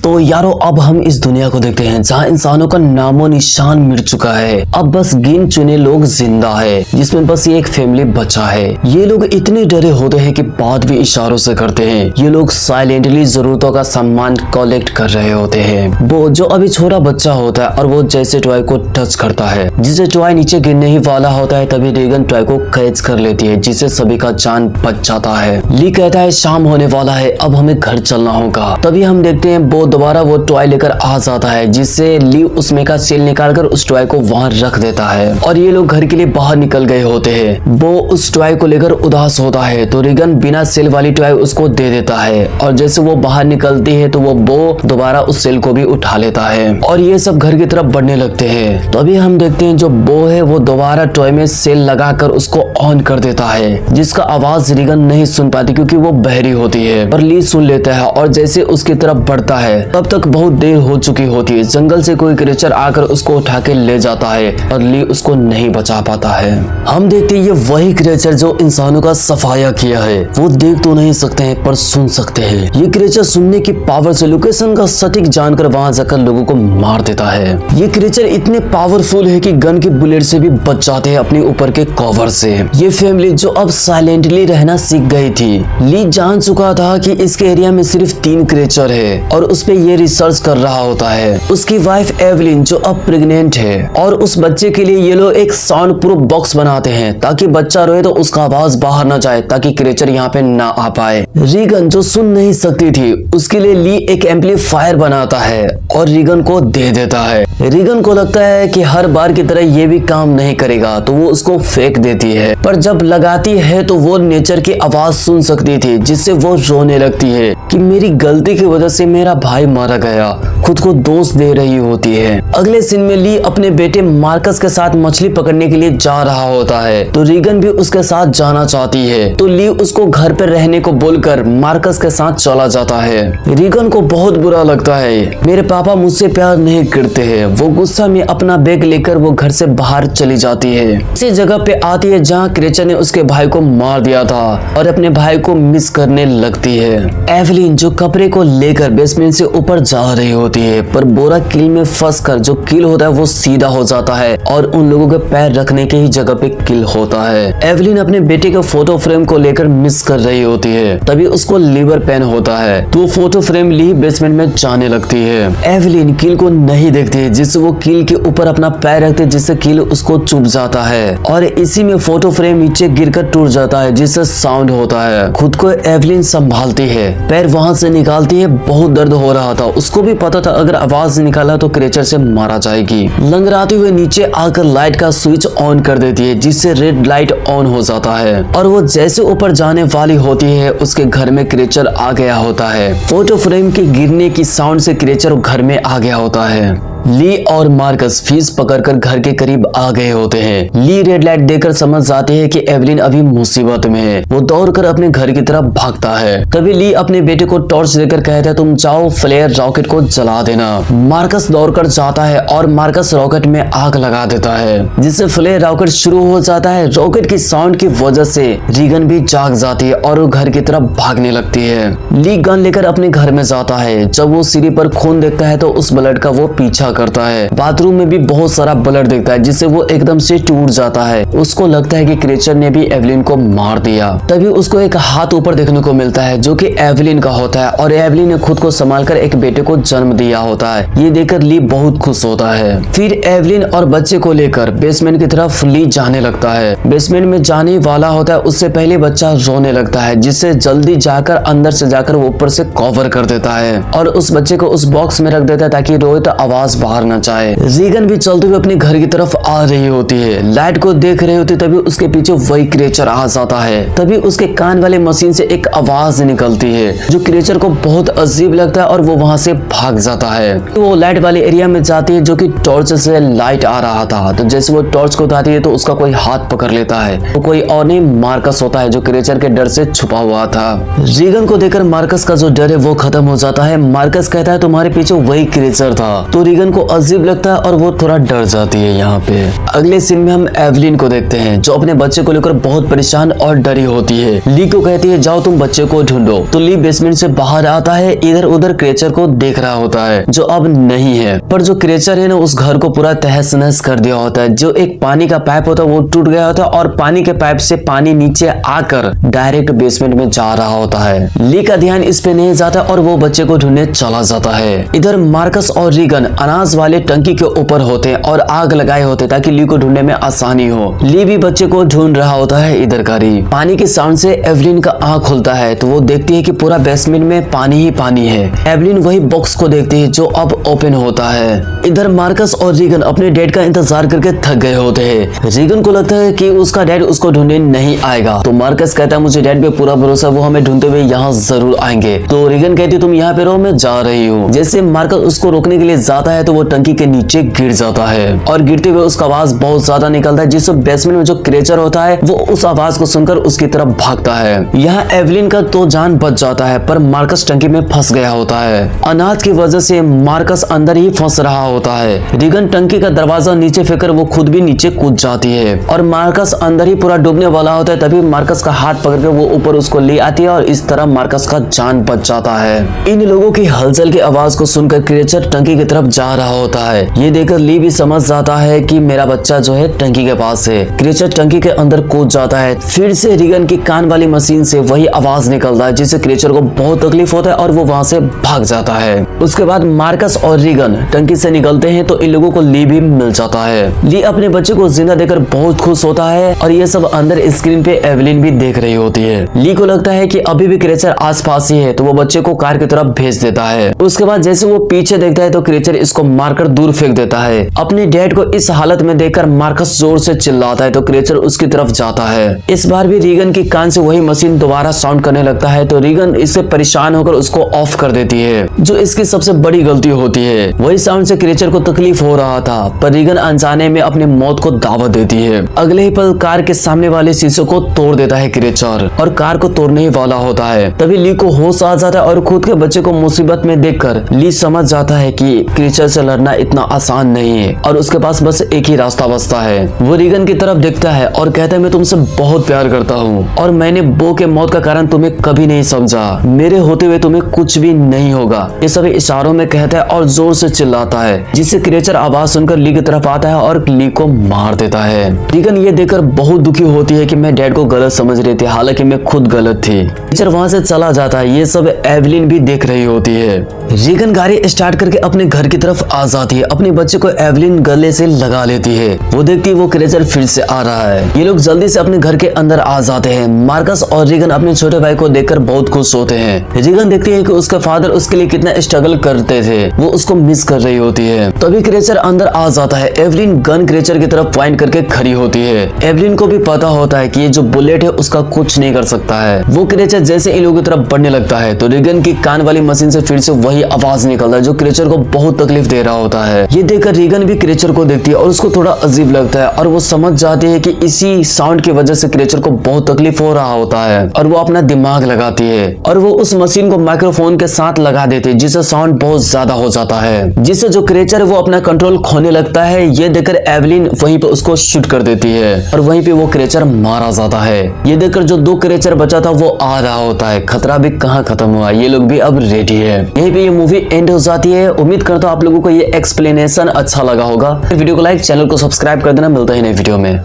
तो यारो अब हम इस दुनिया को देखते हैं जहाँ इंसानों का नामो निशान मिट चुका है। अब बस गिन चुने लोग जिंदा है, जिसमें बस ये एक फैमिली बचा है। ये लोग इतने डरे होते हैं कि बात भी इशारों से करते हैं। ये लोग साइलेंटली जरूरतों का सामान कलेक्ट कर रहे होते हैं। वो जो अभी छोटा बच्चा होता है और वो जैसे टॉय को टच करता है, जिसे टॉय नीचे गिरने ही वाला होता है, तभी रीगन टॉय को कैच कर लेती है, जिससे सभी का जान बच जाता है। ली कहता है शाम होने वाला है, अब हमें घर चलना होगा। तभी हम देखते हैं वो दोबारा वो टॉय लेकर आ जाता है, जिससे ली उसमें का सेल निकालकर उस टॉय को वहां रख देता है और ये लोग घर के लिए बाहर निकल गए होते हैं। वो उस टॉय को लेकर उदास होता है तो रीगन बिना सेल वाली टॉय उसको दे देता है और जैसे वो बाहर निकलती है तो वो दोबारा उस सेल को भी उठा लेता है और ये सब घर की तरफ बढ़ने लगते हैं। तभी हम देखते हैं जो बो है वो दोबारा टॉय में सेल लगाकर उसको ऑन कर देता है, जिसका आवाज रीगन नहीं सुन पाती क्योंकि वो बहरी होती है, पर ली सुन लेता है और जैसे उसकी तरफ बढ़ता है तब तक बहुत देर हो चुकी होती है। जंगल से कोई क्रिएचर आकर उसको उठा के ले जाता है और ली उसको नहीं बचा पाता है। हम देखते हैं ये वही क्रिएचर जो इंसानों का सफाया किया है। वो देख तो नहीं सकते हैं पर सुन सकते हैं। ये क्रिएचर सुनने की पावर से लोकेशन का सटीक जानकर वहां जाकर लोगों को मार देता है। ये क्रिएचर इतने पावरफुल है कि गन की बुलेट से भी बच जाते हैं अपने ऊपर के कवर से। ये फैमिली जो अब साइलेंटली रहना सीख गई थी। ली जान चुका था कि इसके एरिया में सिर्फ 3 क्रिएचर है और उस पे ये रिसर्च कर रहा होता है। उसकी वाइफ एवलिन जो अब प्रेग्नेंट है और उस बच्चे के लिए ये लोग एक साउंड प्रूफ बॉक्स बनाते हैं ताकि बच्चा रोए तो उसका आवाज बाहर ना जाए, ताकि क्रिएचर यहाँ पे ना आ पाए। रीगन जो सुन नहीं सकती थी उसके लिए ली एक एम्पलीफायर बनाता है और रीगन को दे देता है। रीगन को लगता है कि हर बार की तरह ये भी काम नहीं करेगा तो वो उसको फेंक देती है, पर जब लगाती है तो वो नेचर की आवाज सुन सकती थी, जिससे वो रोने लगती है कि मेरी गलती की वजह से मेरा भाई मारा गया। खुद को दोष दे रही होती है। अगले सीन में ली अपने बेटे मार्कस के साथ मछली पकड़ने के लिए जा रहा होता है तो रीगन भी उसके साथ जाना चाहती है, तो ली उसको घर पर रहने को बोलकर मार्कस के साथ चला जाता है। रीगन को बहुत बुरा लगता है, मेरे पापा मुझसे प्यार नहीं करते हैं। वो गुस्सा में अपना बैग लेकर वो घर से बाहर चली जाती है। इसी जगह पे आती है जहाँ क्रिएचर ने उसके भाई को मार दिया था और अपने भाई को मिस करने लगती है। एवलिन जो कपड़े को लेकर बेसमेंट से ऊपर जा रही होती है, पर बोरा किल में फंसकर जो किल होता है वो सीधा हो जाता है और उन लोगों के पैर रखने के ही जगह पे किल होता है। एवलिन अपने बेटे के फोटो फ्रेम को लेकर मिस कर रही होती है, तभी उसको लीवर पेन होता है तो फोटो फ्रेम ली बेसमेंट में जाने लगती है। एवलिन किल को नहीं देखती, जिससे वो किल के ऊपर अपना पैर रखते जिससे किल उसको चुभ जाता है और इसी में फोटो फ्रेम नीचे गिरकर टूट जाता है, जिससे साउंड होता है। खुद को एवलिन संभालती है, पैर वहां से निकालती है। बहुत दर्द हो रहा था, उसको भी पता था अगर आवाज निकाला तो क्रिएचर से मारा जाएगी। लंगड़ाते हुए नीचे आकर लाइट का स्विच ऑन कर देती है, जिससे रेड लाइट ऑन हो जाता है और वो जैसे ऊपर जाने वाली होती है उसके घर में क्रिएचर आ गया होता है। फोटो फ्रेम के गिरने की साउंड से क्रिएचर घर में आ गया होता है। ली और मार्कस फीस पकड़कर घर के करीब आ गए होते हैं। ली रेड लाइट देकर समझ जाती है कि एवलिन अभी मुसीबत में है। वो दौड़कर अपने घर की तरफ भागता है। तभी ली अपने बेटे को टॉर्च देकर कहता है तुम जाओ फ्लेयर रॉकेट को जला देना। मार्कस दौड़कर जाता है और मार्कस रॉकेट में आग लगा देता है, जिससे फ्लेयर रॉकेट शुरू हो जाता है। रॉकेट की साउंड की वजह से रीगन भी जाग जाती है और वो घर की तरफ भागने लगती है। ली गन लेकर अपने घर में जाता है। जब वो सीढ़ी पर खून देखता है तो उस ब्लड का वो पीछा करता है। बाथरूम में भी बहुत सारा ब्लड देखता है, जिससे वो एकदम से टूट जाता है। उसको लगता है कि क्रिएचर ने भी एवलिन को मार दिया। तभी उसको एक हाथ ऊपर देखने को मिलता है जो कि एवलिन का होता है और एवलिन ने खुद को संभालकर एक बेटे को जन्म दिया होता है। ये देखकर ली बहुत खुश होता है। फिर एवलिन और बच्चे को लेकर बेसमेंट की तरफ ली जाने लगता है। बेसमेंट में जाने वाला होता है उससे पहले बच्चा रोने लगता है, जिससे जल्दी जाकर अंदर से जाकर वो ऊपर से कवर कर देता है और उस बच्चे को उस बॉक्स में रख देता है ताकि रोए तो आवाज बाहर न जाए। रीगन भी चलते हुए अपने घर की तरफ आ रही होती है। लाइट को देख रही होती तभी उसके पीछे वही क्रिएचर आ जाता है। तभी उसके कान वाले मशीन से एक आवाज निकलती है जो क्रिएचर को बहुत अजीब लगता है और वो वहां से भाग जाता है। वो लाइट वाले एरिया में जाती है जो कि टॉर्च से लाइट आ रहा था, तो जैसे वो टॉर्च को उठाती है तो उसका कोई हाथ पकड़ लेता है। तो कोई और नहीं मार्कस होता है जो क्रिएचर के डर से छुपा हुआ था। रीगन को देखकर मार्कस का जो डर है वो खत्म हो जाता है। मार्कस कहता है तुम्हारे पीछे वही क्रिएचर था, तो रीगन रीगन को अजीब लगता है और वो थोड़ा डर जाती है। यहाँ पे अगले सीन में हम एवलिन को देखते हैं जो अपने बच्चे को लेकर बहुत परेशान और डरी होती है। ली को कहती है जाओ तुम बच्चे को ढूंढो। तो ली बेसमेंट से बाहर आता है, इधर उधर क्रिएचर को देख रहा होता है जो अब नहीं है, पर जो क्रिएचर है ना उस घर को पूरा तहस नहस कर दिया होता है। जो एक पानी का पाइप होता है वो टूट गया होता है और पानी के पाइप से पानी नीचे आकर डायरेक्ट बेसमेंट में जा रहा होता है। ली का ध्यान इस पे नहीं जाता और वो बच्चे को ढूंढने चला जाता है। इधर मार्कस और रीगन अनाज वाले टंकी के ऊपर होते हैं और आग लगाए होते ताकि ली को ढूंढने में आसानी हो। ली भी बच्चे को ढूंढ रहा होता है। इधर कारी पानी के साउंड से एवलिन का आंख खुलता है तो वो देखती है कि पूरा बेसमेंट में पानी ही पानी है। एवलिन वही बॉक्स को देखती है जो अब ओपन होता है। इधर मार्कस और रीगन अपने डैड का इंतजार करके थक गए होते हैं। रीगन को लगता है कि उसका डैड उसको ढूंढने नहीं आएगा तो मार्कस कहता है मुझे डैड पे पूरा भरोसा, वो हमें ढूंढते हुए यहाँ जरूर आएंगे। तो रीगन कहती है तुम यहाँ पे रहो, मैं जा रही हूँ। जैसे मार्कस उसको रोकने के लिए जाता है तो वो टंकी के नीचे गिर जाता है और गिरते हुए उसका आवाज बहुत ज्यादा निकलता है जिससे बेसमेंट में जो क्रिएचर होता है वो उस आवाज को सुनकर उसकी तरफ भागता है। यहाँ एवलिन का तो जान बच जाता है पर मार्कस टंकी में फंस गया होता है। अनाज की वजह से मार्कस अंदर ही फंस रहा होता है। रीगन टंकी का दरवाजा नीचे फेंकर वो खुद भी नीचे कूद जाती है और मार्कस अंदर ही पूरा डूबने वाला होता है। तभी मार्कस का हाथ पकड़ के वो ऊपर उसको ले आती है और इस तरह मार्कस का जान बच जाता है। इन लोगों की हलचल की आवाज को सुनकर क्रिएचर टंकी की तरफ जा रहा होता है। ये देखकर ली भी समझ जाता है कि मेरा बच्चा जो है टंकी के पास है। क्रिएचर टंकी के अंदर कूद जाता है। फिर से रीगन की कान वाली मशीन से वही आवाज निकलता है जिससे क्रिएचर को बहुत तकलीफ होता है और वो वहां से भाग जाता है। उसके बाद मार्कस और रीगन टंकी से निकलते हैं तो इन लोगों को ली भी मिल जाता है। ली अपने बच्चे को जिंदा देखकर बहुत खुश होता है और ये सब अंदर स्क्रीन पे एवलिन भी देख रही होती है। ली को लगता है कि अभी भी क्रिएचर आसपास ही है तो वो बच्चे को कार की तरफ भेज देता है। उसके बाद जैसे वो पीछे देखता है तो क्रिएचर इसको मारकर दूर फेंक देता है। अपने डैड को इस हालत में देखकर मार्कस जोर से चिल्लाता है तो क्रिएचर उसकी तरफ जाता है। इस बार भी रीगन की कान से वही मशीन दोबारा साउंड करने लगता है तो रीगन इससे परेशान होकर उसको ऑफ कर देती है जो इसकी सबसे बड़ी गलती होती है। वही साउंड से क्रिएचर को तकलीफ हो रहा था पर रीगन अनजाने में अपनी मौत को दावत देती है। अगले ही पल कार के सामने वाले शीशे को तोड़ देता है क्रिएचर और कार को तोड़ने ही वाला होता है। तभी ली को होश आ जाता है और खुद के बच्चे को मुसीबत में देखकर ली समझ जाता है कि क्रिएचर से लड़ना इतना आसान नहीं है और उसके पास बस एक ही रास्ता बचता है। वो रीगन की तरफ देखता है और कहता है मैं तुमसे बहुत प्यार करता हूँ और मैंने बो के मौत का कारण तुम्हें कभी नहीं समझा। मेरे होते हुए तुम्हें कुछ भी नहीं होगा। ये सभी इशारों में कहता है और जोर से चिल्लाता है जिससे क्रिएचर आवाज सुनकर ली की तरफ आता है और ली को मार देता है। रीगन ये देखकर बहुत दुखी होती है कि मैं डैड को गलत समझ रही थी, हालांकि मैं खुद गलत थी। क्रिएचर वहां से चला जाता है। ये सब एवलिन भी देख रही होती है। रीगन गाड़ी स्टार्ट करके अपने घर की तरफ आ जाती है। अपने बच्चे को एवलिन गले से लगा लेती है। वो देखती है वो क्रिएचर फिर से आ रहा है। ये लोग जल्दी से अपने घर के अंदर आ जाते हैं। मार्कस और रीगन अपने छोटे भाई को देखकर बहुत खुश होते हैं। रीगन देखती है कि उसका फादर उसके लिए कितना स्ट्रगल करते थे, वो उसको मिस कर रही होती है। तभी क्रिएचर अंदर आ जाता है। एवलिन गन क्रिएचर की तरफ पॉइंट करके खड़ी होती है। एवलिन को भी पता होता है कि ये जो बुलेट है उसका कुछ नहीं कर सकता है। वो क्रिएचर जैसे इन लोगों की तरफ बढ़ने लगता है तो रीगन की कान वाली मशीन से फिर से वही आवाज निकलता है जो क्रिएचर को बहुत तकलीफ दे रहा होता है। ये देखकर रीगन भी क्रिएचर को देखती है और उसको थोड़ा अजीब लगता है और वो समझ जाती है कि इसी साउंड की वजह से क्रिएचर को बहुत तकलीफ हो रहा होता है और वो अपना दिमाग लगाती है और वो उस मशीन को माइक्रोफोन के साथ लगा देती है जिससे साउंड बहुत ज्यादा हो जाता है, जिससे जो क्रिएचर है वो अपना कंट्रोल खोने लगता है। ये देखकर एवलिन वहीं पे उसको शूट कर देती है और वहीं पे वो क्रिएचर मारा जाता है। ये देखकर जो दो क्रिएचर बचा था वो आ रहा होता है। खतरा भी कहाँ खत्म हुआ, ये लोग भी अब रेडी है। यहीं पे ये मूवी एंड हो जाती है। उम्मीद करता हूँ आप लोगों को ये एक्सप्लेनेशन अच्छा लगा होगा। वीडियो को लाइक, चैनल को सब्सक्राइब कर देना। मिलता है नई वीडियो में।